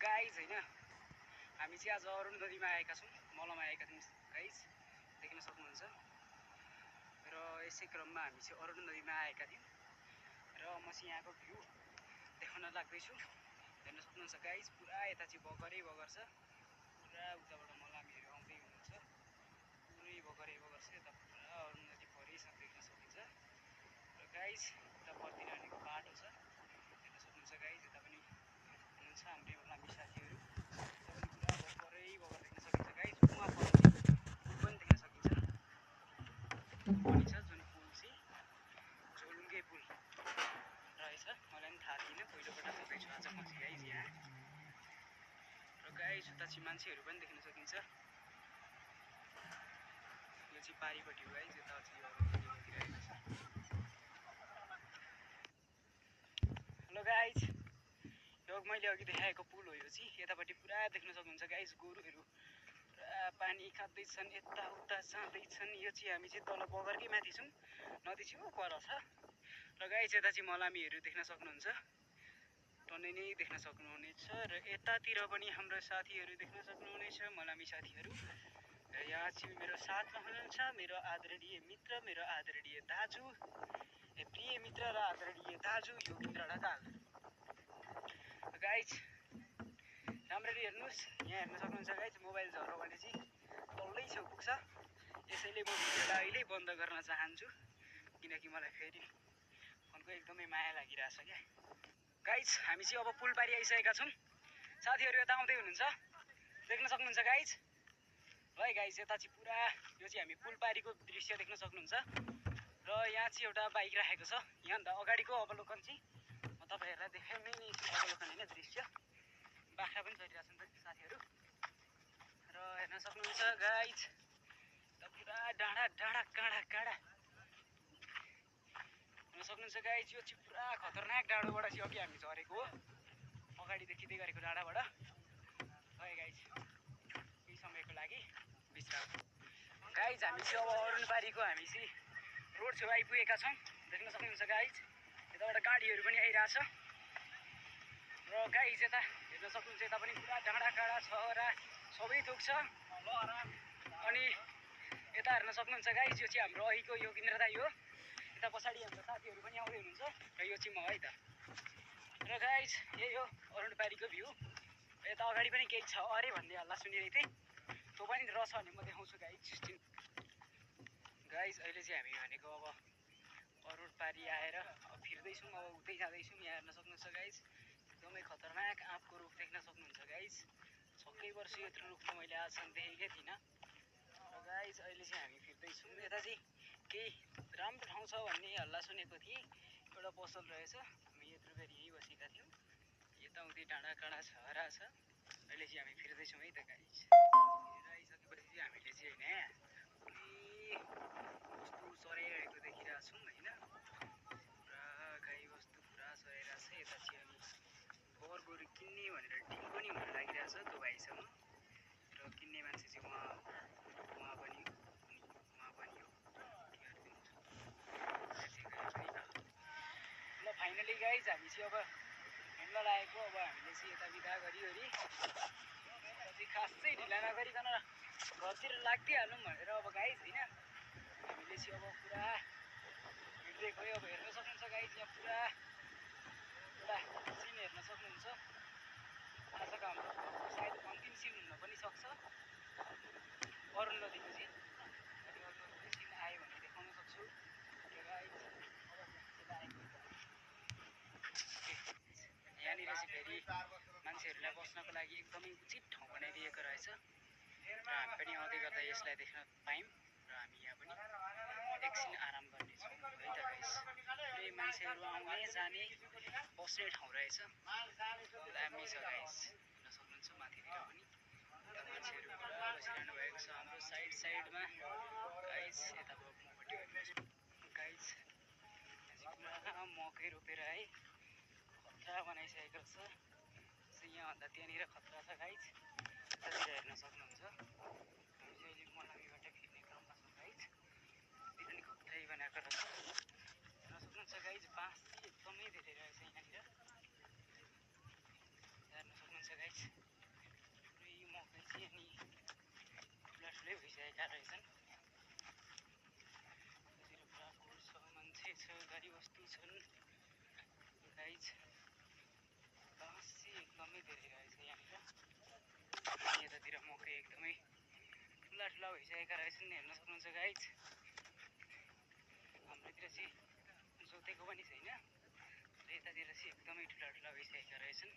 Guys होइन हामी चाहिँ आज अरुण नदीमा आएका छौँ, मलमा आएका छौँ गाइज, देख्न सक्नुहुन्छ। र यसै क्रममा हामी चाहिँ अरुण नदीमा आएका थियौँ र म चाहिँ यहाँको भ्यू देखाउन लाग्दैछु। हेर्न सक्नुहुन्छ गाइज, पुरा यता चाहिँ बगरै बगर छ, पुरा उताबाट मलामीहरू आउँदै हुनुहुन्छ, पुरै बगरै बगर छ। यता पुरा अरुण नदी परिसम्म देख्न सकिन्छ। र गाइज यता पर्तिर भनेको बाटो छ, हेर्न सक्नुहुन्छ गाइज। यता पनि हुनुहुन्छ हाम्रै मलामी साथीहरू, यता पनि पुरा बगरै बगर देख्न सकिन्छ गाइज। उहाँ पर पुल पनि देख्न सकिन्छ, पुल पनि छ, जुन पुल चाहिँ झोलुङ्गे पुल रहेछ। मलाई पनि थाहा थिएन, पहिलोपटक आउँदैछु आज म चाहिँ गाइज यहाँ। र गाइज उता चाहिँ मान्छेहरू पनि देख्न सकिन्छ। यो चाहिँ पारिपट्टि हो गाइज, यता चाहिँ अरुण नदी बगिरहेको छ। हेलो गाइज, यो मैले अघि देखाएको पुल हो। यो चाहिँ यतापट्टि पुरा देख्न सक्नुहुन्छ गाइज, गोरुहरू पुरा पानी खाँदैछन्, यताउता जाँदैछन्। यो चाहिँ हामी चाहिँ तल बगरकै माथि छौँ, नदी चाहिँ पर छ। र गाइज यता चाहिँ मलामीहरू देख्न सक्नुहुन्छ, टन्नै नै देख्न सक्नुहुनेछ। र यतातिर पनि हाम्रो साथीहरू देख्न सक्नुहुनेछ, मलामी साथीहरू। र यहाँ चाहिँ मेरो साथमा हुनुहुन्छ मेरो आदरणीय मित्र, मेरो आदरणीय दाजु, प्रिय मित्र र आदरणीय दाजु योगेन्द्र ढकाल। गाइज राम्ररी हेर्नुहोस्, यहाँ हेर्न सक्नुहुन्छ गाइज, मोबाइल झर्यो भने चाहिँ तल्लै छेउ पुग्छ। यसैले म भिडियोलाई अहिले बन्द गर्न चाहन्छु, किनकि मलाई फेरि फोनको एकदमै माया लागिरहेछ क्या। गाइज हामी चाहिँ अब पुल पारि आइसकेका छौँ। साथीहरू यता आउँदै हुनुहुन्छ, देख्न सक्नुहुन्छ गाइज। ल है गाइज, यता चाहिँ पुरा यो चाहिँ हामी पुल पारिको दृश्य देख्न सक्नुहुन्छ। र यहाँ चाहिँ एउटा बाइक राखेको छ। यहाँभन्दा अगाडिको अवलोकन चाहिँ म तपाईँहरूलाई देखाउने नै अवलोकन होइन, दृश्य। बाख्रा पनि चलिरहेछन् त साथीहरू। र हेर्न सक्नुहुन्छ गाइज, त पुरा डाँडा डाँडा काँडा काँडा हेर्न सक्नुहुन्छ गाइज। यो चाहिँ पुरा खतरनाक डाँडोबाट चाहिँ अघि हामी झरेको हो, अगाडि देखिँदै गरेको डाँडाबाट। है गाइज, केही समयको लागि विश्राम। गाइज हामी चाहिँ अब अरुणबारीको हामी चाहिँ रोड छेउ आइपुगेका छौँ, देख्न सक्नुहुन्छ गाइज। यताबाट गाडीहरू पनि आइरहेछ। र गाइज यता हेर्न सक्नुहुन्छ, यता पनि पुरा डाँडा काँडा छहरा सबै थोक छ। अनि यता हेर्न सक्नुहुन्छ गाइज, यो चाहिँ हाम्रो अहिलेको योगेन्द्र दाई हो। यता पछाडि हाम्रो साथीहरू पनि आउँदै हुनुहुन्छ, र यो चाहिँ म है त। र गाइज यही हो अरुणबारीको भ्यू। यता अगाडि पनि केही छ अरे भन्ने हल्ला सुनिरहेको थिएँ, त्यो पनि रहेछ भने म देखाउँछु गाइज। गाइज अहिले चाहिँ हामी भनेको अब अरुणबारी आएर फिर्दैछौँ, अब उतै जाँदैछौँ। यहाँ हेर्न सक्नुहुन्छ गाइज, एकदमै खतरनाक आँपको रुख देख्न सक्नुहुन्छ गाइज। छक्कै वर्ष यत्रो रुख त मैले आजसम्म देखेकै थिइनँ। र गाइज अहिले चाहिँ हामी फिर्दैछौँ। यता चाहिँ केही राम्रो ठाउँ छ भन्ने हल्ला सुनेको थिएँ, एउटा पसल रहेछ। हामी यत्रो बेर यहीँ बसेका थियौँ, यताउति डाँडा काँडा छहरा छ। अहिले चाहिँ हामी फिर्दैछौँ है त गाइज। आइसकेपछि चाहिँ हामीले चाहिँ होइन पुरै वस्तु चराइरहेको देखिरहेछौँ होइन, पुरा गाई वस्तु पुरा चराइरहेछ। यता चाहिँ हामी बर गोरु किन्ने भनेर डिल पनि हुन लागिरहेछ त्यो भाइसँग। र किन्ने मान्छे चाहिँ उहाँ पनि हो। ल फाइनली गाइज हामी चाहिँ अब हिँड्न लागेको। अब हामीले चाहिँ यता बिदा गरिवरी चाहिँ खासै ढिला नगरिकन घरतिर लाग्दिहालौँ भनेर अब गाइज होइन हामीले चाहिँ अब पुरा हिँड्दै गयो। अब हेर्न सक्नुहुन्छ गाइज, यहाँ पुरा एउटा सिन हेर्न सक्नुहुन्छ। आजको हाम्रो सायद अन्तिम सिन हुन पनि सक्छ अरुण नदीको चाहिँ। अनि अरू सिन आयो भने देखाउन सक्छु। र गाइज यहाँनिर चाहिँ फेरि मान्छेहरूलाई बस्नको लागि एकदमै उचित ठाउँ बनाइदिएको रहेछ। र हामी पनि आउँदै गर्दा यसलाई देख्न पायौँ, र हामी यहाँ पनि एकछिन आराम गर्नेछौँ है त गाइस। पुरै मान्छेहरू आउने जाने बस्ने ठाउँ रहेछ, दामी छ गाइस। हेर्न सक्नुहुन्छ माथितिर पनि मान्छेहरू पुरा बसिरहनु भएको छ हाम्रो साइडमा गाइस। यता मपट्टि हेर्नुहोस् गाइस, पुरा मकै रोपेर है खतरा बनाइसकेको छ। यहाँभन्दा त्यहाँनिर खतरा छ गाइज, यतातिर हेर्न सक्नुहुन्छ। हामी चाहिँ अहिले मलामीबाट फिर्ने क्रममा छौँ गाइज, यति पनि खतरै बनाएको रहेछ। हेर्न सक्नुहुन्छ गाइज, बाँस चाहिँ एकदमै धेरै रहेछ यहाँनिर, हेर्न सक्नुहुन्छ गाइज। भइसकेका रहेछन्। यतातिर पुरा कोर छ, मान्छे छ, गाडी वस्तु छन् गाइज। घाँसी एकदमै धेरै रहेछ यहाँनिर। अनि यतातिर मकै एकदमै ठुला ठुला भइसकेका रहेछन्, हेर्न सक्नुहुन्छ गाइज। हाम्रोतिर चाहिँ जोतेको पनि छैन, यतातिर चाहिँ एकदमै ठुला ठुला भइसकेका रहेछन्।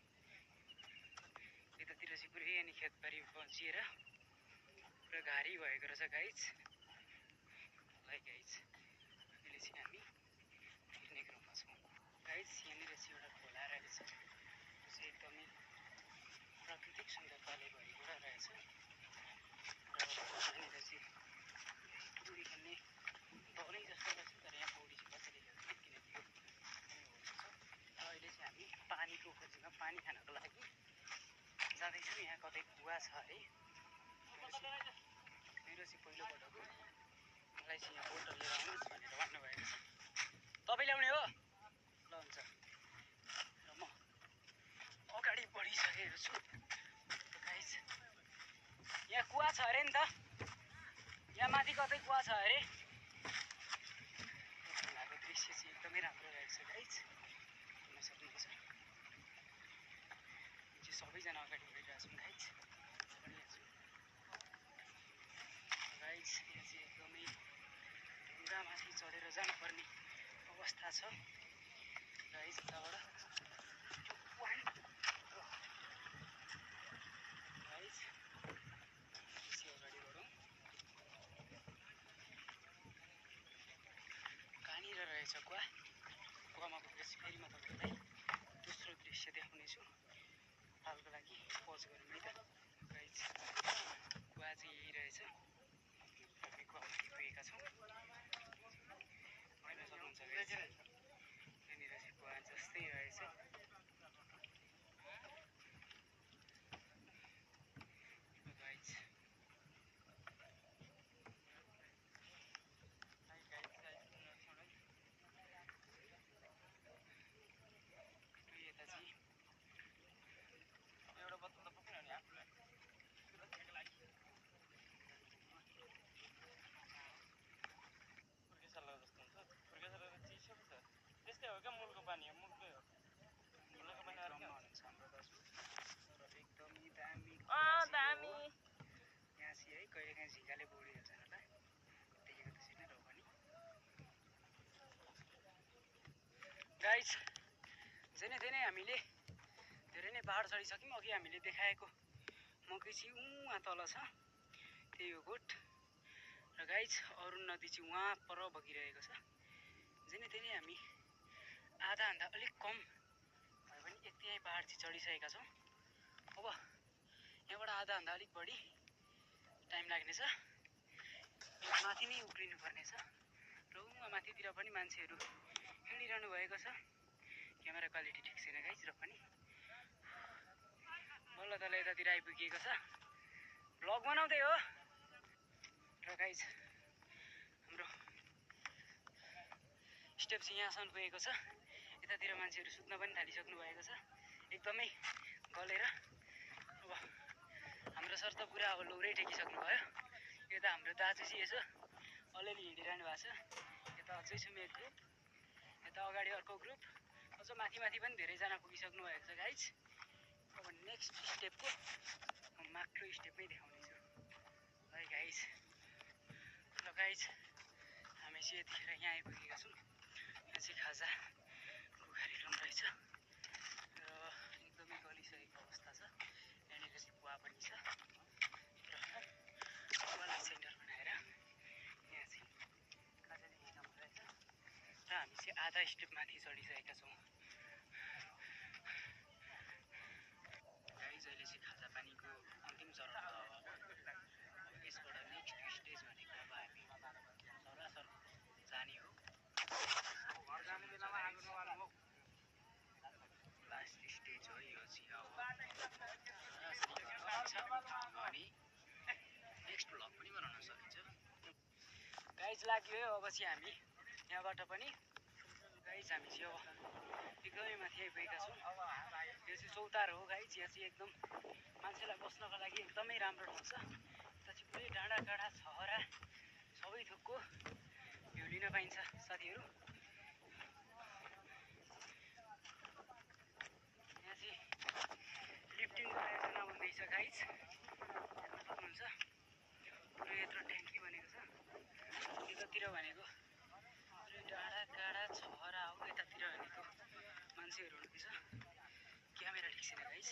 यतातिर चाहिँ पुरै अनि खेतबारी बचिएर पुरा घारी भएको रहेछ गाइज। लाइक गाइज अहिले चाहिँ हामी पिकनिक रुममा छौँ गाइज। यहाँनिर चाहिँ एउटा खोला रहेछ, त्यो चाहिँ एकदमै प्राकृतिक सुन्दरताले भरिपूर्ण रहेछ। र यहाँनिर चाहिँ पौडी खेल्ने तलै जस्तो रहेछ, तर यहाँ पौडी चाहिँ कसैले खेल्दैन किनकि यो छ। र अहिले चाहिँ हामी पानीको खोजीमा पानी खानको लागि जाँदैछौँ। यहाँ कतै कुवा छ अरे। मेरो चाहिँ पहिलोपटक हो, मलाई चाहिँ यहाँ बोतल लिएर आउनुहोस् भनेर भन्नुभएको छ। तपाईँ ल्याउने हो? ल हुन्छ। र म अगाडि बढिसकेको छु गाइज। यहाँ कुवा छ अरे नि त, यहाँ माथि कतै कुवा छ अरे। खोलाको दृश्य चाहिँ एकदमै राम्रो रहेछ गाइज, हेर्न सक्नुहुन्छ। सबैजना अगाडि बढिरहेको छौँ गाइज। गाइज यहाँ चाहिँ एकदमै ढुङ्गामाथि चढेर जानुपर्ने अवस्था छ गाइज। यताबाट गाइज बेसी अगाडि बढौँ। कहाँनिर रहेछ कुवा? कुवामा पुगेपछि फेरि म तपाईँहरूलाई दोस्रो दृश्य देखाउनेछु। हालको लागि पज गरौँ है त गाइज। कुवा चाहिँ यही रहेछ, हामी कुवामाथि पुगेका छौँ, हेर्न सक्नुहुन्छ गाइज। यहाँनिर चाहिँ कुवा जस्तै रहेछ गाइज। यता चाहिँ एउटा बोतल त बोक्नु नि आफूलाई। फुर्केसला जस्तो हुन्छ, फुर्केसला त चिसो पो छ। त्यस्तै हो क्या, मूलको पानी हो, मूलकै हो। मूलको पानी अर्कै हुन्छ हाम्रो दाजु। र एकदमै दामी दामी यहाँ चाहिँ है। कहिलेकाहीँ झिँगाले बोडिहाल्छ होला, देखेको त छैन र पनि गाइज। जेनै तेनै हामीले धेरै नै पहाड चढिसक्यौँ। अघि हामीले देखाएको मकै चाहिँ उहाँ तल छ, त्यही हो गोठ। र गाइज अरुण नदी चाहिँ उहाँ पर बगिरहेको छ। जेनै तेनै हामी आधाभन्दा अलिक कम भए पनि यति नै पहाड चाहिँ चढिसकेका छौँ। अब यहाँबाट आधाभन्दा अलिक बढी टाइम लाग्नेछ, माथि नै उक्लिनु पर्नेछ। र उहाँ माथितिर पनि मान्छेहरू हिँडिरहनु भएको छ। क्यामेरा क्वालिटी ठिक छैन गाइज, र पनि बल्ल तल यतातिर आइपुगेको छ। भ्लग बनाउँदै हो। र गाइज हाम्रो स्टेप चाहिँ यहाँसम्म पुगेको छ। यतातिर मान्छेहरू सुत्न पनि थालिसक्नु भएको छ एकदमै गलेर। अब हाम्रो सर त पुरा अब लौरै टेकिसक्नु भयो। यता हाम्रो दाजु चाहिँ यसो अलिअलि हिँडिरहनु भएको छ। यता अझै छौँ एक ग्रुप, यता अगाडि अर्को ग्रुप, अझ माथि माथि पनि धेरैजना पुगिसक्नु भएको छ गाइज। अब नेक्स्ट स्टेपको म माक्रो स्टेपमै देखाउनेछु है गाइज। ल गाइज हामी चाहिँ यतिखेर यहाँ आइपुगेका छौँ। यहाँ चाहिँ खाजाको कार्यक्रम रहेछ र एकदमै गलिसकेको अवस्था छ। यहाँनिर चाहिँ कुवा पनि छ र कुवालाई सेन्टर बनाएर यहाँ चाहिँ खाजा दिने काम रहेछ। र हामी चाहिँ आधा स्टेप माथि चढिसकेका छौँ गाइज। अहिले चाहिँ खाजा पानीको अन्तिम चरण छ। अब यसबाट नेक्स्ट स्टेज भनेको अब हामी सरासर जाने हो। लास्ट स्टेज हो यो चाहिँ। अब अनि नेक्स्ट भ्लग पनि बनाउन सकिन्छ गाइज। लाग्यो है अब चाहिँ हामी यहाँबाट पनि गाइज। हामी चाहिँ अब एकदमै माथि आइपुगेका छौँ। यो चाहिँ चौतारो हो गाइज। यहाँ चाहिँ एकदम मान्छेलाई बस्नको लागि एकदमै राम्रो ठाउँ छ। यता चाहिँ पुरै डाँडा काँडा छहरा सबै थोकको भ्यू लिन पाइन्छ साथीहरू। यहाँ चाहिँ लिफ्टिङको आयोजना हुँदैछ गाइज, हेर्न सक्नुहुन्छ। पुरै यत्रो ट्याङ्की बनेको छ। यतातिर भनेको पुरै डाँडा काँडा छहरा हो, यतातिर भनेको मान्छेहरू हुनुहुन्छ। क्यामेरा ठिक छैन गाइज,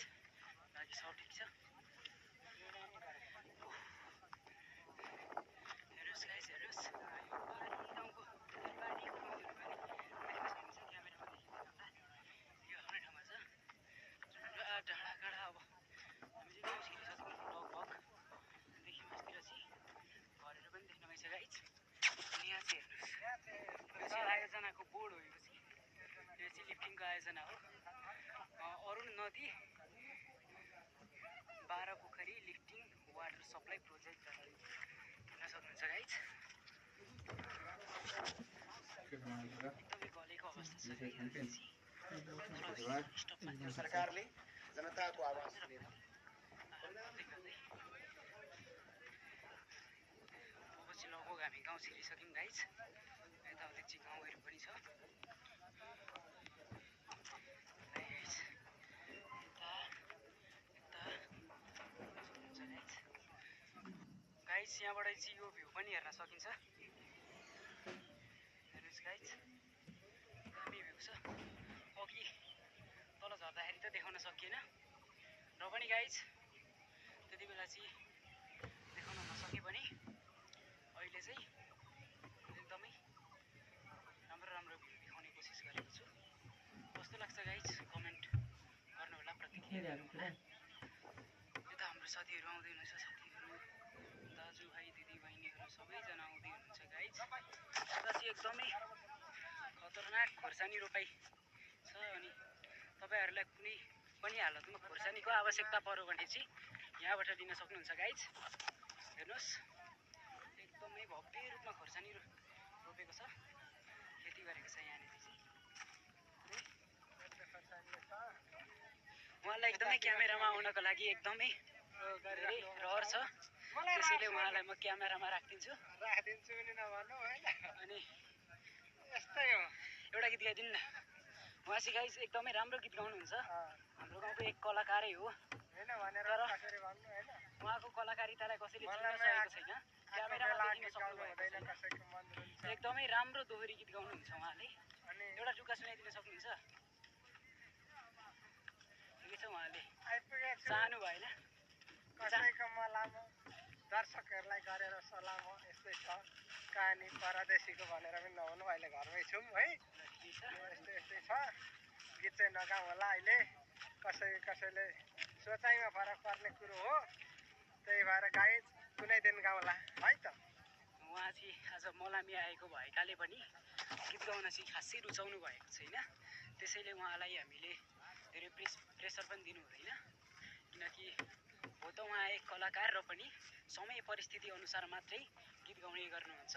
बाँकी सब ठिक छ। हेर्नुहोस् गाइज, हेर्नुहोस् गाउँको बारीको गाउँहरू पनि देख्न सक्नुहुन्छ। क्यामेरामा देखिँदैन होला, यो आफ्नै ठाउँमा छ डाँडा काँडा। अब हामी चाहिँ गाउँ छिरिसक्यौँ लगभग। देखि मासतिर चाहिँ घरहरू पनि देख्न पाइन्छ गाइज। अनि यहाँ चाहिँ हेर्नुहोस्, यो चाहिँ आयोजनाको बोर्ड हो। यो चाहिँ लिफ्टिङको आयोजना हो। अरुण नदी 12 पोखरी लिफ्टिङ वाटर सप्लाई प्रोजेक्ट हेर्न सक्नुहुन्छ गाइज। एकदमै गलेको अवस्था छ। सरकारले जनताको आवाज सुनेर अब चाहिँ लगभग हामी गाउँ छिरिसक्यौँ गाइज। यताउति चाहिँ गाउँहरू पनि छ। गाइज यहाँबाट चाहिँ यो भ्यू पनि हेर्न सकिन्छ। हेर्नुहोस् गाइज, दामी भ्यू छ। अघि तल झर्दाखेरि त देखाउन सकिएन र पनि गाइज त्यति बेला चाहिँ देखाउन नसके पनि अहिले चाहिँ एकदमै राम्रो राम्रो भ्यू देखाउने कोसिस गरेको छु। कस्तो लाग्छ गाइज कमेन्ट गर्नु होला, प्रतिक्रिया दिनु होला। यता हाम्रो साथीहरू आउँदै हुनुहुन्छ, साथीहरू दाजुभाइ दिदीबहिनीहरू सबैजना आउँदै हुनुहुन्छ गाइज। यता चाहिँ एकदमै खतरनाक खोर्सानी रोपाइ छ। अनि तपाईँहरूलाई कुनै पनि हालतमा खोर्सानीको आवश्यकता पर्यो भने चाहिँ यहाँबाट लिन सक्नुहुन्छ गाइज। हेर्नुहोस्, एकदमै भव्य रूपमा खोर्सानी रोपेको छ, खेती गरेको छ यहाँनिर चाहिँ। उहाँलाई एकदमै क्यामेरामा आउनको लागि एकदमै धेरै रहर छ, त्यसैले उहाँलाई म क्यामेरामा राखिदिन्छु। अनि यस्तै हो, एउटा गीत गाइदिनु न। उहाँ चाहिँ गाइज एकदमै राम्रो गीत गाउनुहुन्छ। हाम्रो गाउँको एक कलाकारै हो, तर उहाँको कलाकारितालाई कसैले चिन्न सकेको छैन, क्यामेरामा देखिन सक्नुभएको छैन। एकदमै राम्रो दोहोरी गीत गाउनुहुन्छ उहाँले। एउटा टुक्का सुनाइदिन सक्नुहुन्छ? ठिकै छ, उहाँले चाहनु भएन। कसैको मलाम दर्शकहरूलाई गरेर सलाम यस्तै छ कहानी परदेशीको भनेर पनि नहुनु, अहिले घरमै छौँ है। यस्तै छ, गीत चाहिँ नगाउँ होला अहिले। कसैले सोचाइमा फरक पर्ने कुरो हो, त्यही भएर गाइज कुनै दिन गाउँला है त। उहाँ चाहिँ आज मलामी आएको भएकाले पनि गीत गाउन चाहिँ खासै रुचाउनु भएको छैन, त्यसैले उहाँलाई हामीले धेरै प्रेसर पनि दिनु हुँदैन, किनकि हो त उहाँ एक कलाकार र पनि समय परिस्थिति अनुसार मात्रै गीत गाउने गर्नुहुन्छ।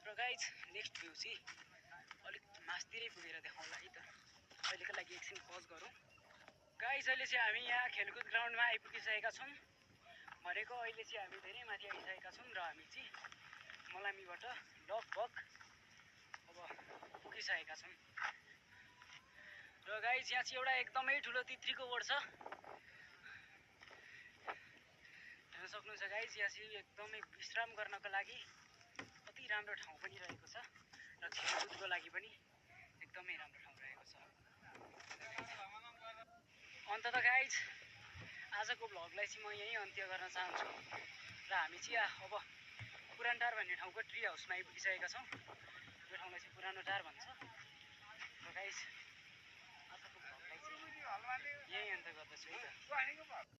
र गाइज नेक्स्ट भ्यू चाहिँ अलिक मासतिरै पुगेर देखाउँला है त। अहिलेको लागि एकछिन पज गरौँ गाइज। अहिले चाहिँ हामी यहाँ खेलकुद ग्राउन्डमा आइपुगिसकेका छौँ। भनेको अहिले चाहिँ हामी धेरै माथि आइसकेका छौँ र हामी चाहिँ मलामीबाट लगभग अब पुगिसकेका छौँ। र गाइज यहाँ चाहिँ एउटा एकदमै ठुलो तित्रीको बोर्ड छ, हेर्न सक्नुहुन्छ गाइज। यहाँ चाहिँ एकदमै विश्राम गर्नको लागि अति राम्रो ठाउँ पनि रहेको छ र खेलकुदको लागि पनि एकदमै राम्रो ठाउँ रहेको छ। अन्त त गाइज आजको भ्लगलाई चाहिँ म यहीँ अन्त्य गर्न चाहन्छु र हामी चाहिँ अब पुरानो टार भन्ने ठाउँको ट्री हाउसमा आइपुगिसकेका छौँ। यो ठाउँलाई चाहिँ पुरानो टार भन्छ। र गाइज आजको भ्लगलाई चाहिँ यहीँ अन्त्य गर्दछु है त।